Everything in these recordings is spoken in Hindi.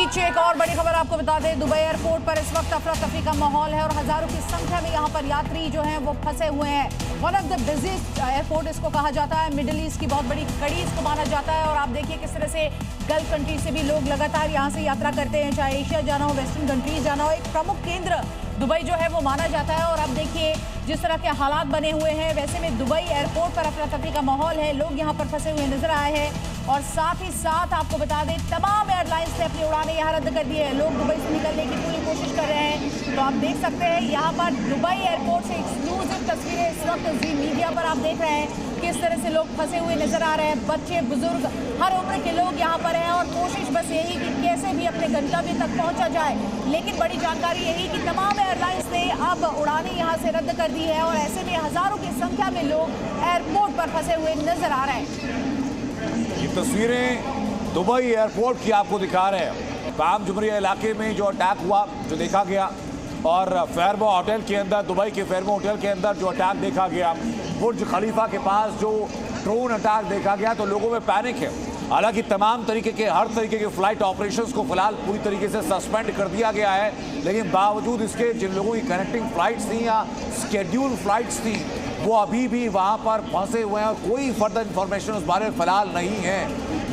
बीच एक और बड़ी खबर आपको बता दें, दुबई एयरपोर्ट पर इस वक्त अफरा तफरी का माहौल है और हजारों की संख्या में यहां पर यात्री जो हैं वो फंसे हुए हैं। One of the busiest airport इसको कहा जाता है, मिडिल ईस्ट की बहुत बड़ी कड़ी इसको माना जाता है। और आप देखिए किस तरह से गल्फ कंट्री से भी लोग लगातार यहां से यात्रा करते हैं, चाहे एशिया जाना हो, वेस्टर्न कंट्रीज जाना हो। एक प्रमुख केंद्र दुबई जो है वो माना जाता है। और अब देखिए जिस तरह के हालात बने हुए हैं, वैसे में दुबई एयरपोर्ट पर अफरा तफरी का माहौल है, लोग यहाँ पर फंसे हुए नजर आए हैं। और साथ ही साथ आपको बता दें, तमाम एयरलाइंस ने अपनी उड़ानें यहाँ रद्द कर दी है। लोग दुबई से निकलने की पूरी कोशिश कर रहे हैं। तो आप देख सकते हैं यहाँ पर दुबई एयरपोर्ट से एक्सक्लूसिव तस्वीरें इस वक्त जी मीडिया पर आप देख रहे हैं किस तरह से लोग फंसे हुए नजर आ रहे हैं। बच्चे, बुजुर्ग, हर उम्र के लोग यहाँ पर हैं और कोशिश बस यही कि कैसे भी अपने गंतव्य तक पहुँचा जाए। लेकिन बड़ी जानकारी यही कि तमाम एयरलाइंस ने अब उड़ानें यहाँ से रद्द कर दी है और ऐसे में हजारों की संख्या में लोग एयरपोर्ट पर फंसे हुए नजर आ रहे हैं। ये तस्वीरें दुबई एयरपोर्ट की आपको दिखा रहे हैं। काम जुमरिया इलाके में जो अटैक हुआ, जो देखा गया, और फेयरमो होटल के अंदर, दुबई के फेयरमो होटल के अंदर जो अटैक देखा गया, बुर्ज खलीफा के पास जो ड्रोन अटैक देखा गया, तो लोगों में पैनिक है। हालांकि तमाम तरीके के, हर तरीके के फ्लाइट ऑपरेशंस को फिलहाल पूरी तरीके से सस्पेंड कर दिया गया है। लेकिन बावजूद इसके जिन लोगों की कनेक्टिंग फ्लाइट्स थी या स्केड्यूल फ्लाइट्स थी, वो अभी भी वहां पर फंसे हुए हैं और कोई फर्दर इंफॉर्मेशन उस बारे में फिलहाल नहीं है।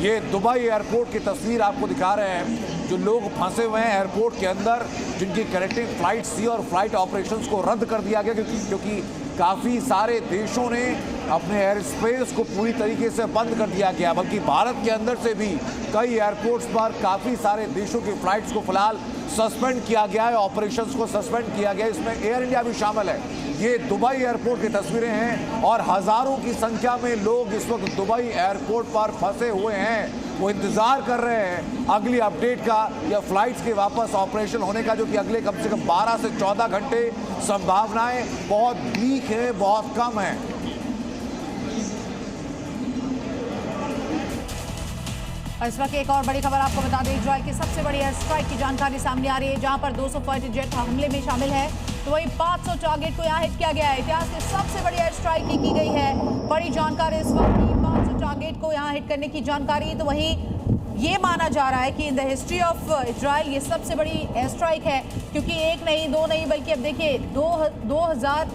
ये दुबई एयरपोर्ट की तस्वीर आपको दिखा रहे हैं, जो लोग फंसे हुए हैं एयरपोर्ट के अंदर, जिनकी कनेक्टिंग फ्लाइट्स थी और फ्लाइट ऑपरेशंस को रद्द कर दिया गया क्योंकि काफ़ी सारे देशों ने अपने एयर स्पेस को पूरी तरीके से बंद कर दिया गया। बल्कि भारत के अंदर से भी कई एयरपोर्ट्स पर काफ़ी सारे देशों की फ्लाइट्स को फिलहाल सस्पेंड किया गया है, ऑपरेशंस को सस्पेंड किया गया है। इसमें एयर इंडिया भी शामिल है। ये दुबई एयरपोर्ट की तस्वीरें हैं और हजारों की संख्या में लोग इस वक्त दुबई एयरपोर्ट पर फंसे हुए हैं। वो इंतजार कर रहे हैं अगली अपडेट का या फ्लाइट्स के वापस ऑपरेशन होने का, जो कि अगले कम से कम 12 से 14 घंटे संभावनाएं बहुत वीक है, बहुत कम है। इस वक्त एक और बड़ी खबर आपको बता दें, इजराइल की सबसे बड़ी एयर स्ट्राइक की जानकारी सामने आ रही है, जहां पर 200 फाइटर जेट हमले में शामिल है। तो वही 500 टारगेट को यहाँ हिट किया गया है। इतिहास की सबसे बड़ी एयर स्ट्राइक की गई है। बड़ी जानकारी इस वक्त की, 500 टारगेट को यहाँ हिट करने की जानकारी। तो वही ये माना जा रहा है कि in the history of Israel ये सबसे बड़ी एयर स्ट्राइक है, क्योंकि एक नहीं, दो नहीं, बल्कि अब देखिए 2000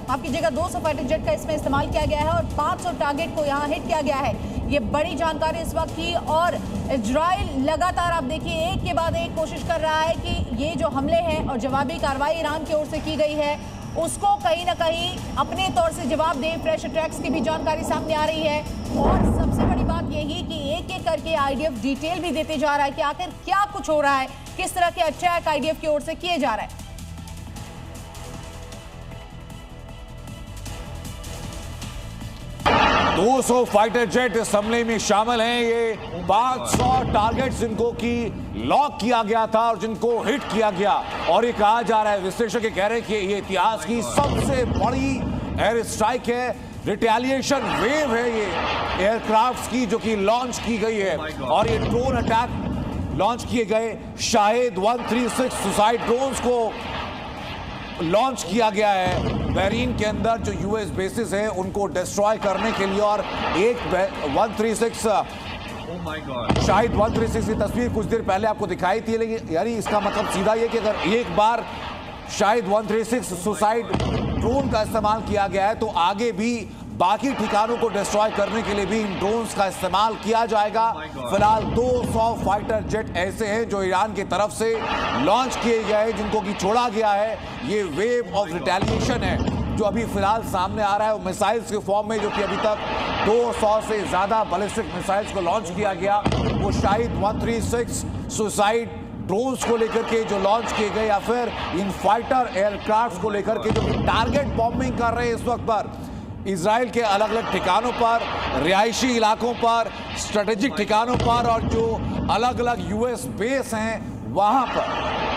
आपकी जगह 200 फाइटर जेट का इसमें इस्तेमाल किया गया है और 500 टारगेट को यहाँ हिट किया गया है। ये बड़ी जानकारी इस वक्त की। और इजराइल लगातार आप देखिए एक के बाद एक कोशिश कर रहा है कि ये जो हमले हैं और जवाबी कार्रवाई ईरान की ओर से की गई है, उसको कहीं ना कहीं अपने तौर से जवाब दे। फ्रेश अटैक्स की भी जानकारी सामने आ रही है। और सबसे बड़ी बात यही कि एक एक करके आईडीएफ डिटेल भी देते जा रहा है कि आखिर क्या कुछ हो रहा है, किस तरह के अटैक आईडीएफ की ओर से किए जा रहे हैं। 200 फाइटर जेट इस हमले में शामिल हैं। ये 500 टारगेट्स जिनको कि लॉक किया गया था और जिनको हिट किया गया। और ये कहा जा रहा है, विश्लेषक कह रहे हैं कि ये इतिहास की सबसे बड़ी एयर स्ट्राइक है, रिटेलिएशन वेव है ये एयरक्राफ्ट्स की, जो कि लॉन्च की गई है। और ये ड्रोन अटैक लॉन्च किए गए, शाहिद 136 सुसाइड ड्रोन्स को लॉन्च किया गया है बहरीन के अंदर, जो यूएस बेसिस है उनको डिस्ट्रॉय करने के लिए। और एक 136 शाहिद 136 की तस्वीर कुछ देर पहले आपको दिखाई थी। लेकिन यानी इसका मतलब सीधा ये कि अगर एक बार शाहिद 136 सुसाइड ड्रोन का इस्तेमाल किया गया है, तो आगे भी बाकी ठिकानों को डिस्ट्रॉय करने के लिए भी इन ड्रोन्स का इस्तेमाल किया जाएगा। फिलहाल 200 फाइटर जेट ऐसे हैं जो ईरान की तरफ से लॉन्च किए गए हैं, जिनको कि छोड़ा गया है। ये वेव ऑफ रिटेलिएशन है जो अभी फिलहाल सामने आ रहा है, मिसाइल्स के फॉर्म में, जो कि अभी तक 200 से ज्यादा बैलिस्टिक मिसाइल्स को लॉन्च किया गया। वो शाहिद 136 सुसाइड ड्रोन्स को लेकर के जो लॉन्च किए गए, या फिर इन फाइटर एयरक्राफ्ट को लेकर के जो टारगेट बॉम्बिंग कर रहे हैं इस वक्त पर इजराइल के अलग अलग ठिकानों पर, रिहायशी इलाकों पर, स्ट्रेटेजिक ठिकानों पर, और जो अलग अलग यूएस बेस हैं वहां पर।